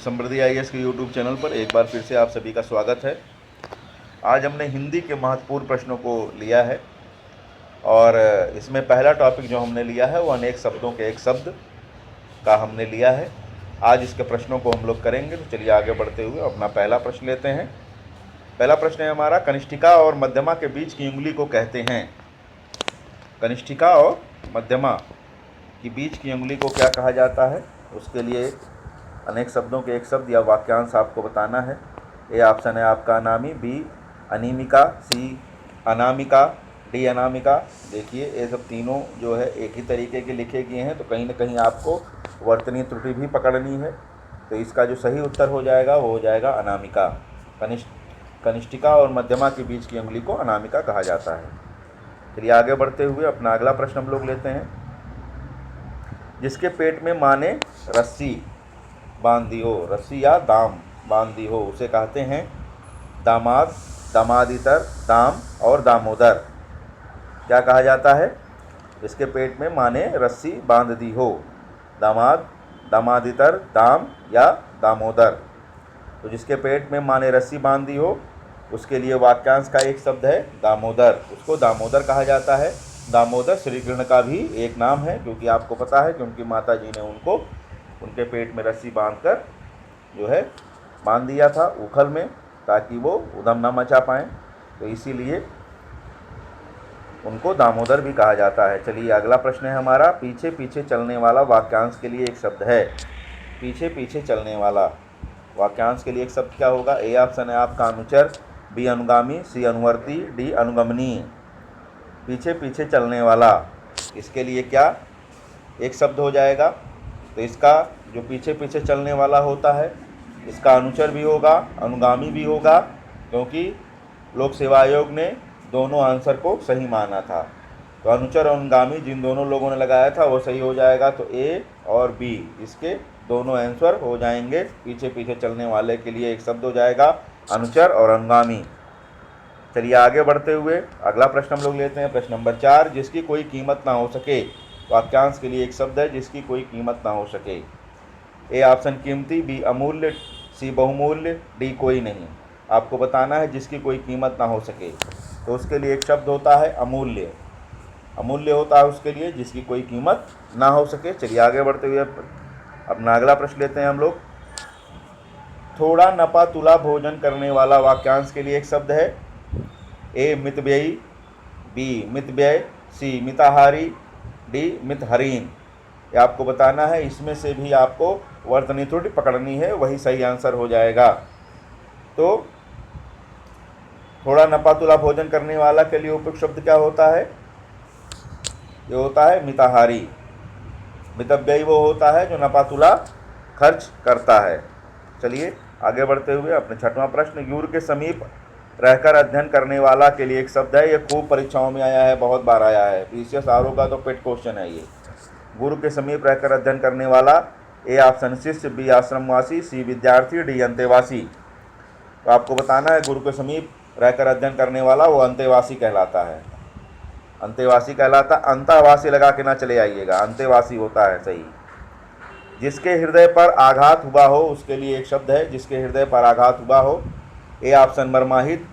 समृद्धि IAS के YouTube channel पर एक बार फिर से आप सभी का स्वागत है। आज हमने हिंदी के महत्वपूर्ण प्रश्नों को लिया है और इसमें पहला टॉपिक जो हमने लिया है वो अनेक शब्दों के एक शब्द का हमने लिया है। आज इसके प्रश्नों को हम लोग करेंगे। तो चलिए आगे बढ़ते हुए अपना पहला प्रश्न लेते हैं। पहला प्रश्न है हमारा, कनिष्ठिका और मध्यमा के बीच की उंगली को कहते हैं। कनिष्ठिका और मध्यमा के बीच की उंगली को क्या कहा जाता है? उसके लिए अनेक शब्दों के एक शब्द या वाक्यांश आपको बताना है। ए ऑप्शन है आपका अनामी, बी अनीमिका, सी अनामिका, डी अनामिका। देखिए ये सब तीनों जो है एक ही तरीके के लिखे गए हैं, तो कहीं ना कहीं आपको वर्तनीय त्रुटि भी पकड़नी है। तो इसका जो सही उत्तर हो जाएगा वो हो जाएगा अनामिका। कनिष्ठिका और मध्यमा के बीच की उंगली को अनामिका कहा जाता है। चलिए आगे बढ़ते हुए अपना अगला प्रश्न हम लोग लेते हैं। जिसके पेट में माँ ने रस्सी बांधी हो, रस्सी या दाम बांधी हो, उसे कहते हैं दामाद, दामादितर, दाम और दामोदर। क्या कहा जाता है? जिसके पेट में माँ ने रस्सी बांध दी हो, दामाद, दामादितर, दाम या दामोदर। तो जिसके पेट में माँ ने रस्सी बांध दी हो उसके लिए वाक्यांश का एक शब्द है दामोदर। उसको दामोदर कहा जाता है। दामोदर श्री कृष्ण का भी एक नाम है, क्योंकि आपको पता है कि उनकी माता जी ने उनको उनके पेट में रस्सी बांधकर जो है बांध दिया था उखल में, ताकि वो उधम न मचा पाएँ। तो इसीलिए उनको दामोदर भी कहा जाता है। चलिए अगला प्रश्न है हमारा, पीछे पीछे चलने वाला वाक्यांश के लिए एक शब्द है। पीछे पीछे चलने वाला वाक्यांश के लिए एक शब्द क्या होगा? ए ऑप्शन है आपका अनुचर, बी अनुगामी, सी अनुवर्ती, डी अनुगमनीय। पीछे पीछे चलने वाला, इसके लिए क्या एक शब्द हो जाएगा? तो इसका जो पीछे पीछे चलने वाला होता है इसका अनुचर भी होगा, अनुगामी भी होगा, क्योंकि लोक सेवा आयोग ने दोनों आंसर को सही माना था। तो अनुचर और अनुगामी जिन दोनों लोगों ने लगाया था वो सही हो जाएगा। तो ए और बी इसके दोनों आंसर हो जाएंगे। पीछे पीछे चलने वाले के लिए एक शब्द हो जाएगा अनुचर और अनुगामी। चलिए आगे बढ़ते हुए अगला प्रश्न हम लोग लेते हैं, प्रश्न नंबर 4। जिसकी कोई कीमत ना हो सके, वाक्यांश के लिए एक शब्द है जिसकी कोई कीमत ना हो सके। ए ऑप्शन कीमती, बी अमूल्य, सी बहुमूल्य, डी कोई नहीं। आपको बताना है जिसकी कोई कीमत ना हो सके, तो उसके लिए एक शब्द होता है अमूल्य। अमूल्य होता है उसके लिए जिसकी कोई कीमत ना हो सके। चलिए आगे बढ़ते हुए अपना अगला प्रश्न लेते हैं हम लोग। थोड़ा नपा तुला भोजन करने वाला वाक्यांश के लिए एक शब्द है। ए मितव्ययी, बी मितव्यय, सी मिताहारी, डी मितहरीन। ये आपको बताना है। इसमें से भी आपको वर्तनी त्रुटि पकड़नी है, वही सही आंसर हो जाएगा। तो थोड़ा नपा तुला भोजन करने वाला के लिए उपयुक्त शब्द क्या होता है? ये होता है मिताहारी। मितव्ययी वो होता है जो नपा तुला खर्च करता है। चलिए आगे बढ़ते हुए अपने छठवां प्रश्न, गुरु के समीप रहकर अध्ययन करने वाला के लिए एक शब्द है। ये खूब परीक्षाओं में आया है, बहुत बार आया है, पीसीएस आरओ का तो पेट क्वेश्चन है ये। गुरु के समीप रहकर अध्ययन करने वाला, ए ऑप्शन शिष्य, बी आश्रमवासी, सी विद्यार्थी, डी अंतेवासी। तो आपको बताना है गुरु के समीप रहकर अध्ययन करने वाला वो अंतेवासी कहलाता है। अंतेवासी कहलाता, अंतःवासी लगा के ना चले आइएगा, अंतेवासी होता है सही। जिसके हृदय पर आघात हुआ हो उसके लिए एक शब्द है जिसके हृदय पर आघात हुआ हो। ए ऑप्शन मर्माहित,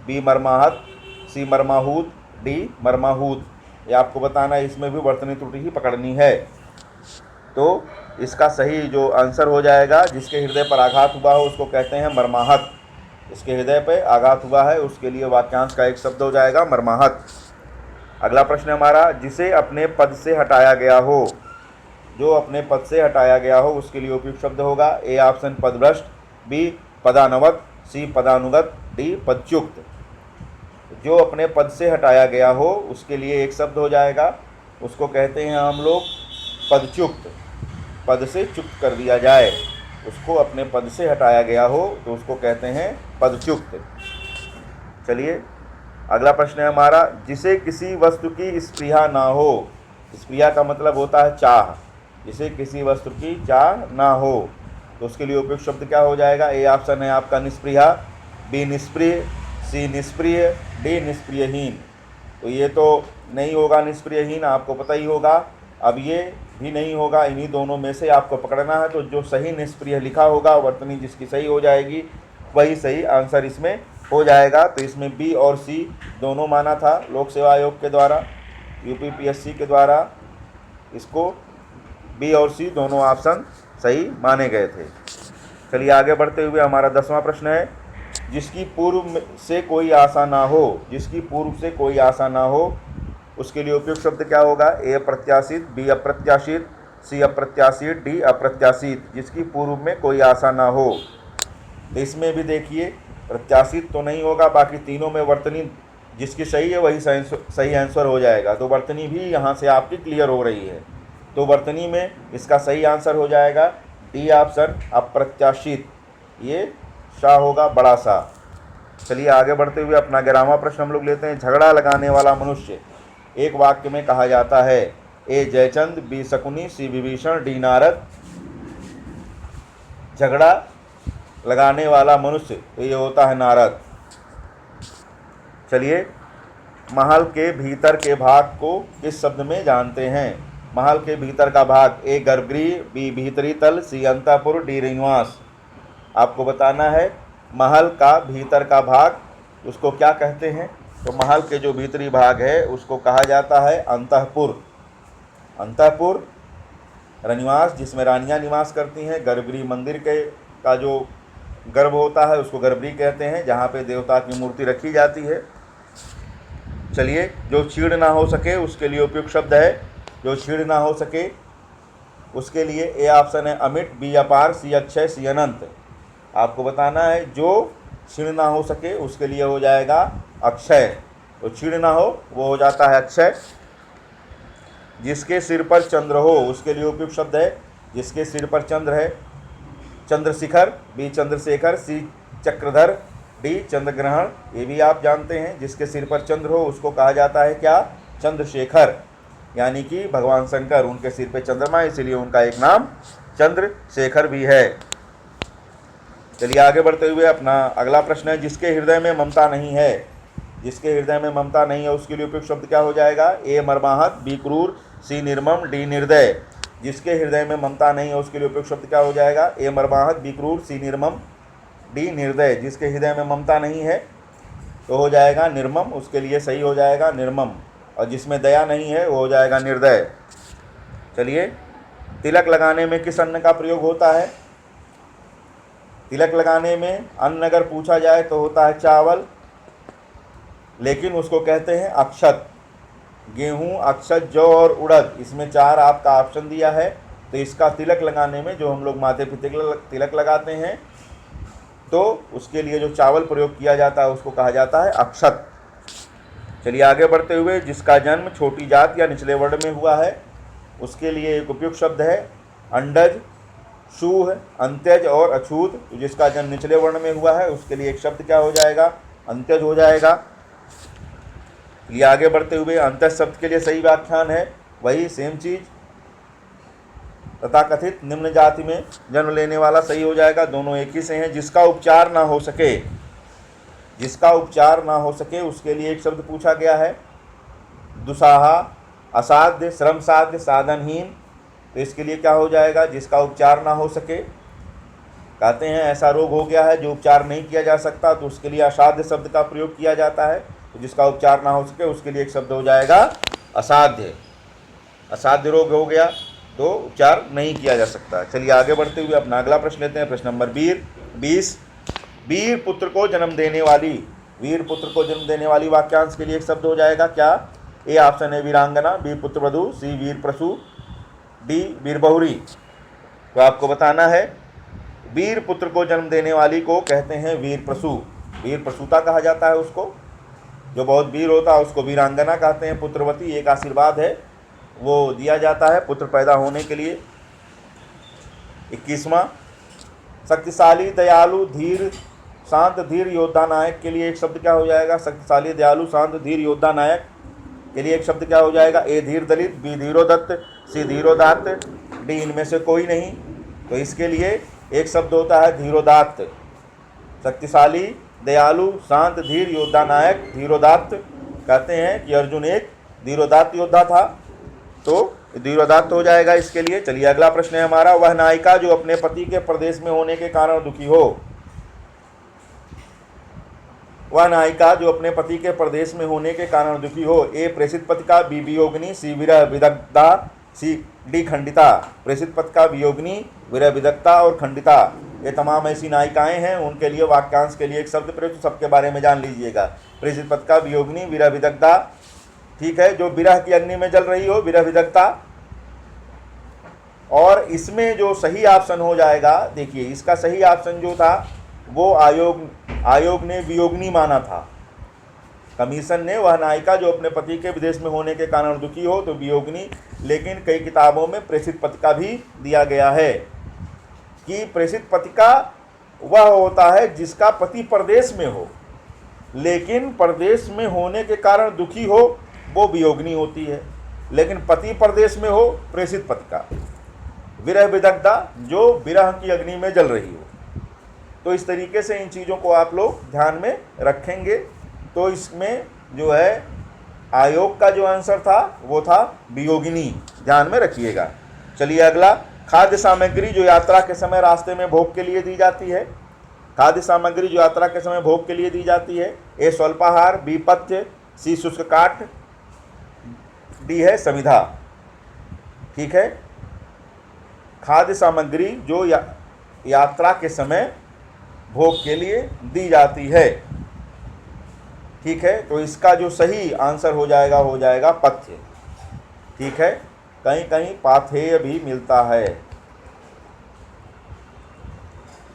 बी मर्माहत, सी मर्माहूत, डी मर्माहूत। ये आपको बताना है, इसमें भी वर्तनी त्रुटि ही पकड़नी है। तो इसका सही जो आंसर हो जाएगा, जिसके हृदय पर आघात हुआ हो उसको कहते हैं मर्माहत। इसके हृदय पर आघात हुआ है उसके लिए वाक्यांश का एक शब्द हो जाएगा मर्माहत। अगला प्रश्न हमारा, जिसे अपने पद से हटाया गया हो, जो अपने पद से हटाया गया हो उसके लिए उपयुक्त शब्द होगा। ए ऑप्शन पदभ्रष्ट, बी पदानवत, सी पदानुगत, डी पदच्युत। जो अपने पद से हटाया गया हो उसके लिए एक शब्द हो जाएगा, उसको कहते हैं हम लोग पदच्युत। पद से च्युत कर दिया जाए, उसको अपने पद से हटाया गया हो तो उसको कहते हैं पदच्युत। चलिए अगला प्रश्न है हमारा, जिसे किसी वस्तु की स्पृहा ना हो। स्पृहा का मतलब होता है चाह। जिसे किसी वस्तु की चाह ना हो तो उसके लिए उपयुक्त शब्द क्या हो जाएगा? ए ऑप्शन है आपका निष्प्रिया, बी निष्प्रिय, सी निष्प्रिय, डी निष्प्रियहीन। तो ये तो नहीं होगा निष्प्रियहीन, आपको पता ही होगा। अब ये भी नहीं होगा, इन्हीं दोनों में से आपको पकड़ना है। तो जो सही निष्प्रिय लिखा होगा, वर्तनी जिसकी सही हो जाएगी, वही सही आंसर इसमें हो जाएगा। तो इसमें बी और सी दोनों माना था लोक सेवा आयोग के द्वारा, यूपीपीएससी के द्वारा। इसको बी और सी दोनों ऑप्शन सही माने गए थे। चलिए आगे बढ़ते हुए हमारा 10वां प्रश्न है, जिसकी पूर्व से कोई आशा ना हो, जिसकी पूर्व से कोई आशा ना हो, उसके लिए उपयुक्त शब्द क्या होगा? ए अप्रत्याशित, बी अप्रत्याशित, सी अप्रत्याशित, डी अप्रत्याशित। जिसकी पूर्व में कोई आशा ना हो। तो इसमें भी देखिए प्रत्याशित तो नहीं होगा, बाकी तीनों में वर्तनी जिसकी सही है वही सही आंसर हो जाएगा। तो वर्तनी भी यहाँ से आपकी क्लियर हो रही है। तो वर्तनी में इसका सही आंसर हो जाएगा डी ऑप्शन अप्रत्याशित, ये सा होगा, बड़ा सा। चलिए आगे बढ़ते हुए अपना 11वां प्रश्न हम लोग लेते हैं। झगड़ा लगाने वाला मनुष्य एक वाक्य में कहा जाता है। ए जयचंद, बी शकुनी, सी विभीषण, डी नारद। झगड़ा लगाने वाला मनुष्य तो ये होता है नारद। चलिए महल के भीतर के भाग को किस शब्द में जानते हैं? महल के भीतर का भाग, ए गर्भगृह, बी भीतरी तल, सी अंतःपुर, डी निवास। आपको बताना है महल का भीतर का भाग उसको क्या कहते हैं। तो महल के जो भीतरी भाग है उसको कहा जाता है अंतःपुर। अंतःपुर रनिवास, जिसमें रानियां निवास करती हैं। गर्भगृह मंदिर के का जो गर्भ होता है उसको गर्भगृह कहते हैं, जहाँ पे देवता की मूर्ति रखी जाती है। चलिए जो छीड़ ना हो सके उसके लिए उपयुक्त शब्द है, जो छीड़ ना हो सके उसके लिए ए ऑप्शन है अमिट, बी अपार, सी अक्षय, सी अनंत। आपको बताना है जो छीड़ ना हो सके उसके लिए हो जाएगा अक्षय। तो छीड़ ना हो वो हो जाता है अक्षय। जिसके सिर पर चंद्र हो उसके लिए उपयुक्त शब्द है, जिसके सिर पर चंद्र है। चंद्रशिखर, बी चंद्रशेखर, सी चक्रधर, डी चंद्रग्रहण। ये भी आप जानते हैं, जिसके सिर पर चंद्र हो उसको कहा जाता है क्या? चंद्रशेखर। यानी कि भगवान शंकर, उनके सिर पे चंद्रमा, इसलिए उनका एक नाम चंद्रशेखर भी है। चलिए आगे बढ़ते हुए अपना अगला प्रश्न है, जिसके हृदय में ममता नहीं है, जिसके हृदय में ममता नहीं है उसके लिए उपयुक्त शब्द क्या हो जाएगा? ए मर्माहत, बी क्रूर, सी निर्मम, डी निर्दय। जिसके हृदय में ममता नहीं है उसके लिए उपयुक्त शब्द क्या हो जाएगा? ए मर्माहत, बी क्रूर, सी निर्मम, डी निर्दय। जिसके हृदय में ममता नहीं है तो हो जाएगा निर्मम, उसके लिए सही हो जाएगा निर्मम। और जिसमें दया नहीं है वो हो जाएगा निर्दय। चलिए तिलक लगाने में किस अन्न का प्रयोग होता है? तिलक लगाने में अन्न अगर पूछा जाए तो होता है चावल, लेकिन उसको कहते हैं अक्षत। गेहूं, अक्षत, जौ और उड़द, इसमें 4 आपका ऑप्शन दिया है। तो इसका तिलक लगाने में जो हम लोग माथे पे तिलक लगाते हैं तो उसके लिए जो चावल प्रयोग किया जाता है उसको कहा जाता है अक्षत। चलिए आगे बढ़ते हुए, जिसका जन्म छोटी जात या निचले वर्ण में हुआ है उसके लिए एक उपयुक्त शब्द है अंडज, शूह, अंत्यज और अछूत। जिसका जन्म निचले वर्ण में हुआ है उसके लिए एक शब्द क्या हो जाएगा? अंत्यज हो जाएगा। ये आगे बढ़ते हुए अंत्यज शब्द के लिए सही व्याख्यान है वही सेम चीज, तथाकथित निम्न जाति में जन्म लेने वाला सही हो जाएगा। दोनों एक ही से हैं। जिसका उपचार ना हो सके, जिसका उपचार ना हो सके उसके लिए एक शब्द पूछा गया है दुसाहा, असाध्य, श्रम साध्य, साधनहीन। तो इसके लिए क्या हो जाएगा? जिसका उपचार ना हो सके, कहते हैं ऐसा रोग हो गया है जो उपचार नहीं किया जा सकता, तो उसके लिए असाध्य शब्द का प्रयोग किया जाता है। तो जिसका उपचार ना हो सके उसके लिए एक शब्द हो जाएगा असाध्य। असाध्य रोग हो गया तो उपचार नहीं किया जा सकता। चलिए आगे बढ़ते हुए अपना अगला प्रश्न लेते हैं। प्रश्न नंबर 20। वीर पुत्र को जन्म देने वाली, वीर पुत्र को जन्म देने वाली वाक्यांश के लिए एक शब्द हो जाएगा क्या? ए ऑप्शन है वीरांगना, बी पुत्रवधू, सी वीर प्रसू, डी वीर बहुरी। तो आपको बताना है वीर पुत्र को जन्म देने वाली को कहते हैं वीर प्रसू। वीर प्रसूता कहा जाता है उसको, जो बहुत वीर होता है उसको वीरांगना कहते हैं। पुत्रवती एक आशीर्वाद है वो दिया जाता है पुत्र पैदा होने के लिए। 21वां, शक्तिशाली, दयालु, धीर, शांत, धीर, योद्धा, नायक के लिए एक शब्द क्या हो जाएगा? शक्तिशाली, दयालु, शांत, धीर, योद्धा, नायक के लिए एक शब्द क्या हो जाएगा? ए धीर दलित, बी धीरोदत्त, सी धीरोदात्त, डी इनमें से कोई नहीं। तो इसके लिए एक शब्द होता है धीरोदात्त। शक्तिशाली, दयालु, शांत, धीर, योद्धा, नायक, धीरोदात्त। कहते हैं कि अर्जुन एक धीरोदात्त योद्धा था। तो द्विवदात्त हो जाएगा इसके लिए। चलिए अगला प्रश्न है हमारा, वह नायिका जो अपने पति के प्रदेश में होने के कारण दुखी हो। वह नायिका जो अपने पति के प्रदेश में होने के कारण दुखी हो। ए प्रेषित पतिका, बी वियोगिनी, सी विरह विदग्धा, सी डी खंडिता। प्रेषित पतिका, वियोगिनी, विरह विदग्धा और खंडिता, ये तमाम ऐसी नायिकाएं हैं। उनके लिए वाक्यांश के लिए एक शब्द प्रयुक्त, सबके बारे में जान लीजिएगा। प्रेषित पतिका, वियोगिनी, विरह विदग्धा, ठीक है, जो विरह की अग्नि में जल रही हो, विरह विदग्धा। और इसमें जो सही ऑप्शन हो जाएगा, देखिए इसका सही ऑप्शन जो था वो आयोग ने वियोगिनी माना था। कमीशन ने वह नायिका जो अपने पति के विदेश में होने के कारण दुखी हो तो वियोगिनी, लेकिन कई किताबों में प्रेषित पतिका भी दिया गया है कि प्रेषित पतिका वह होता है जिसका पति परदेश में हो, लेकिन परदेश में होने के कारण दुखी हो, वो वियोगिनी होती है। लेकिन पति परदेश में हो, प्रेषित पतिका। विरह विदग्धा, जो विरह की अग्नि में जल रही हो। तो इस तरीके से इन चीज़ों को आप लोग ध्यान में रखेंगे। तो इसमें जो है आयोग का जो आंसर था वो था वियोगिनी, ध्यान में रखिएगा। चलिए अगला, खाद्य सामग्री जो यात्रा के समय रास्ते में भोग के लिए दी जाती है। खाद्य सामग्री जो यात्रा के समय भोग के लिए दी जाती है। ए स्वल्पाहार, बी पथ्य, सी शुष्क काठ, डी है समिधा। ठीक है, खाद्य सामग्री जो यात्रा के समय भोग के लिए दी जाती है। ठीक है, तो इसका जो सही आंसर हो जाएगा पथ्य। ठीक है, कहीं कहीं पाथेय भी मिलता है,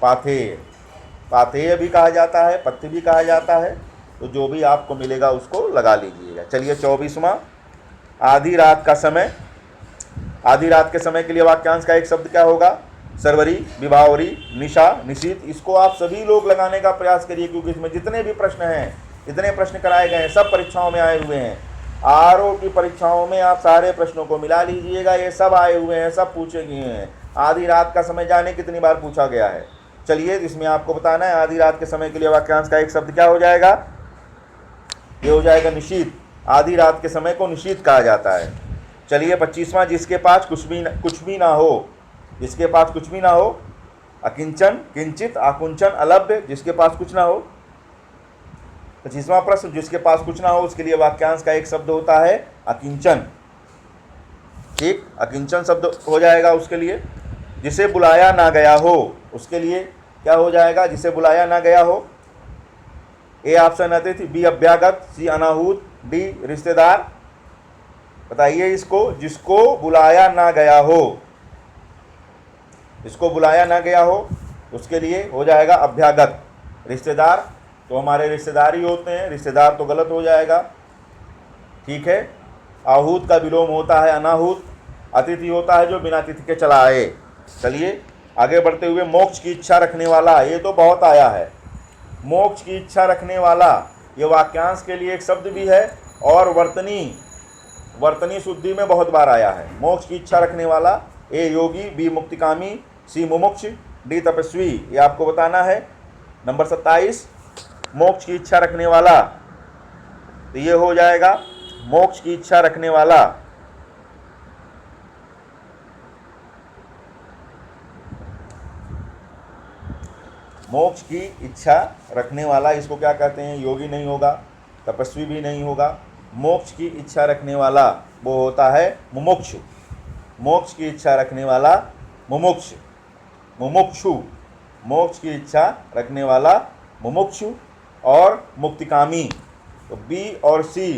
पाथेय भी कहा जाता है, पथ्य भी कहा जाता है। तो जो भी आपको मिलेगा उसको लगा लीजिएगा। चलिए 24वां, आधी रात का समय। आधी रात के समय के लिए वाक्यांश का एक शब्द क्या होगा? सरवरी, विभावरी, निशा, निशीत। इसको आप सभी लोग लगाने का प्रयास करिए, क्योंकि इसमें जितने भी प्रश्न हैं, जितने प्रश्न कराए गए हैं, सब परीक्षाओं में आए हुए हैं। आरओ की परीक्षाओं में आप सारे प्रश्नों को मिला लीजिएगा, ये सब आए हुए हैं, सब पूछे गए हैं। आधी रात का समय जाने कितनी बार पूछा गया है। चलिए इसमें आपको बताना है, आधी रात के समय के लिए वाक्यांश का एक शब्द क्या हो जाएगा? ये हो जाएगा निशीत। आधी रात के समय को निशीत कहा जाता है। चलिए 25वां, जिसके पास कुछ भी ना हो। जिसके पास कुछ भी ना हो, अकिंचन, किंचित, आकुंचन, अलभ्य, जिसके पास कुछ ना हो। 25वां प्रश्न, जिसके पास कुछ ना हो, उसके लिए वाक्यांश का एक शब्द होता है अकिंचन। ठीक, अकिंचन शब्द हो जाएगा उसके लिए। जिसे बुलाया ना गया हो, उसके लिए क्या हो जाएगा? जिसे बुलाया ना गया हो। ए ऑप्शन अतिथि, बी अभ्यागत, सी अनाहूत, डी रिश्तेदार। बताइए इसको, जिसको बुलाया ना गया हो, जिसको बुलाया ना गया हो उसके लिए हो जाएगा अभ्यागत। रिश्तेदार तो हमारे रिश्तेदार ही होते हैं, रिश्तेदार तो गलत हो जाएगा। ठीक है, आहूत का विलोम होता है अनाहूत। अतिथि होता है जो बिना अतिथि के चला आए। चलिए आगे बढ़ते हुए, मोक्ष की इच्छा रखने वाला, ये तो बहुत आया है। मोक्ष की इच्छा रखने वाला, ये वाक्यांश के लिए एक शब्द भी है और वर्तनी शुद्धि में बहुत बार आया है। मोक्ष की इच्छा रखने वाला, ए योगी, बी मुक्तिकामी, सी मुमुक्ष, डी तपस्वी। ये आपको बताना है। नंबर 27, मोक्ष की इच्छा रखने वाला, तो ये हो जाएगा मोक्ष की इच्छा रखने वाला। मोक्ष की इच्छा रखने वाला, इसको क्या कहते हैं? योगी नहीं होगा, तपस्वी भी नहीं होगा। मोक्ष की इच्छा रखने वाला वो होता है मुमुक्षु। मोक्ष की इच्छा रखने वाला मुमुक्षु। मोक्ष की इच्छा रखने वाला मुमुक्षु और मुक्तिकामी। तो बी और सी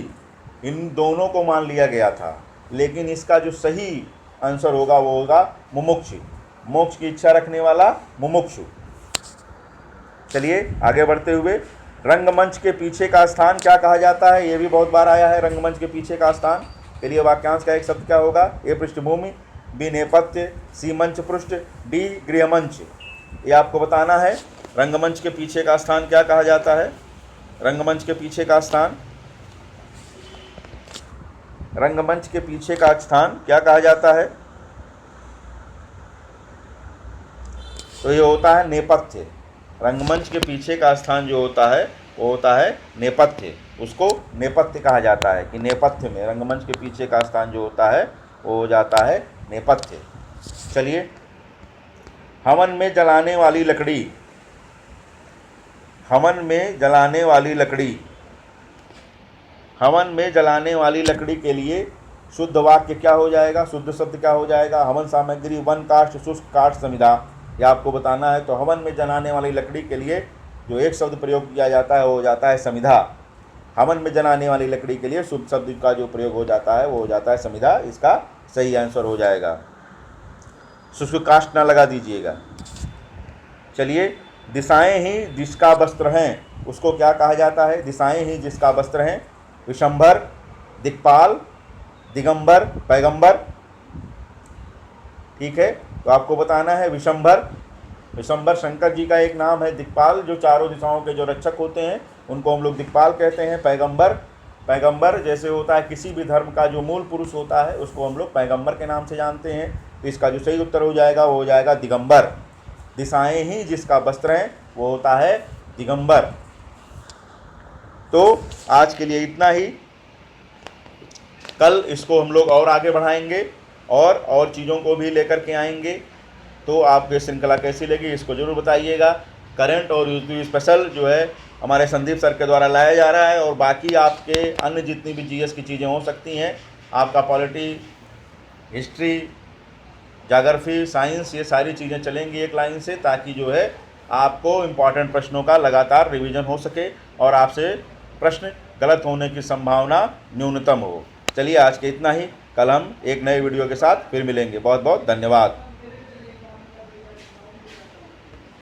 इन दोनों को मान लिया गया था, लेकिन इसका जो सही आंसर होगा वो होगा मुमुक्षु। मोक्ष की इच्छा रखने वाला मुमुक्षु। चलिए आगे बढ़ते हुए, रंगमंच के पीछे का स्थान क्या कहा जाता है? ये भी बहुत बार आया है। रंगमंच के पीछे का स्थान के लिए वाक्यांश का एक शब्द क्या होगा? ए पृष्ठभूमि, बी नेपथ्य, सी मंच पृष्ठ, डी गृहमंच। ये आपको बताना है। रंगमंच के पीछे का स्थान क्या कहा जाता है? रंगमंच के पीछे का स्थान, रंगमंच के पीछे का स्थान क्या कहा जाता है? तो ये होता है नेपथ्य। रंगमंच के पीछे का स्थान जो होता है वो होता है नेपथ्य। उसको नेपथ्य कहा जाता है कि नेपथ्य में, रंगमंच के पीछे का स्थान जो होता है वो हो जाता है नेपथ्य। चलिए, हवन में जलाने वाली लकड़ी, हवन में जलाने वाली लकड़ी, हवन में जलाने वाली लकड़ी के लिए शुद्ध वाक्य क्या हो जाएगा, शुद्ध शब्द क्या हो जाएगा? हवन सामग्री वन काष्ठ शुष्क काष्ठ समिधा, यह आपको बताना है। तो हवन में जलाने वाली लकड़ी के लिए जो एक शब्द प्रयोग किया जाता है वो हो जाता है समिधा। हवन में जलाने वाली लकड़ी के लिए शुद्ध शब्द का जो प्रयोग हो जाता है वो हो जाता है समिधा। इसका सही आंसर हो जाएगा। शुष्क काष्ठ ना लगा दीजिएगा। चलिए, दिशाएं ही जिसका वस्त्र हैं उसको क्या कहा जाता है? दिशाएं ही जिसका वस्त्र हैं, विशंभर, दिक्पाल, दिगंबर, पैगंबर। ठीक है, तो आपको बताना है विशंभर। विशंभर शंकर जी का एक नाम है। दिक्पाल जो चारों दिशाओं के जो रक्षक होते हैं उनको हम लोग दिक्पाल कहते हैं। पैगंबर, पैगंबर जैसे होता है किसी भी धर्म का जो मूल पुरुष होता है उसको हम लोग पैगंबर के नाम से जानते हैं। तो इसका जो सही उत्तर हो जाएगा वो हो जाएगा दिगंबर। दिशाएं ही जिसका वस्त्र है वो होता है दिगंबर। तो आज के लिए इतना ही। कल इसको हम लोग और आगे बढ़ाएंगे और चीज़ों को भी लेकर के आएंगे। तो आपको श्रृंखला कैसी लगी इसको ज़रूर बताइएगा। करंट और यूपी स्पेशल जो है हमारे संदीप सर के द्वारा लाया जा रहा है, और बाकी आपके अन्य जितनी भी जीएस की चीज़ें हो सकती हैं, आपका पॉलिटी, हिस्ट्री, ज्योग्राफी, साइंस, ये सारी चीज़ें चलेंगी एक लाइन से, ताकि जो है आपको इम्पॉर्टेंट प्रश्नों का लगातार रिवीजन हो सके और आपसे प्रश्न गलत होने की संभावना न्यूनतम हो। चलिए, आज के इतना ही। कल हम एक नए वीडियो के साथ फिर मिलेंगे। बहुत बहुत धन्यवाद।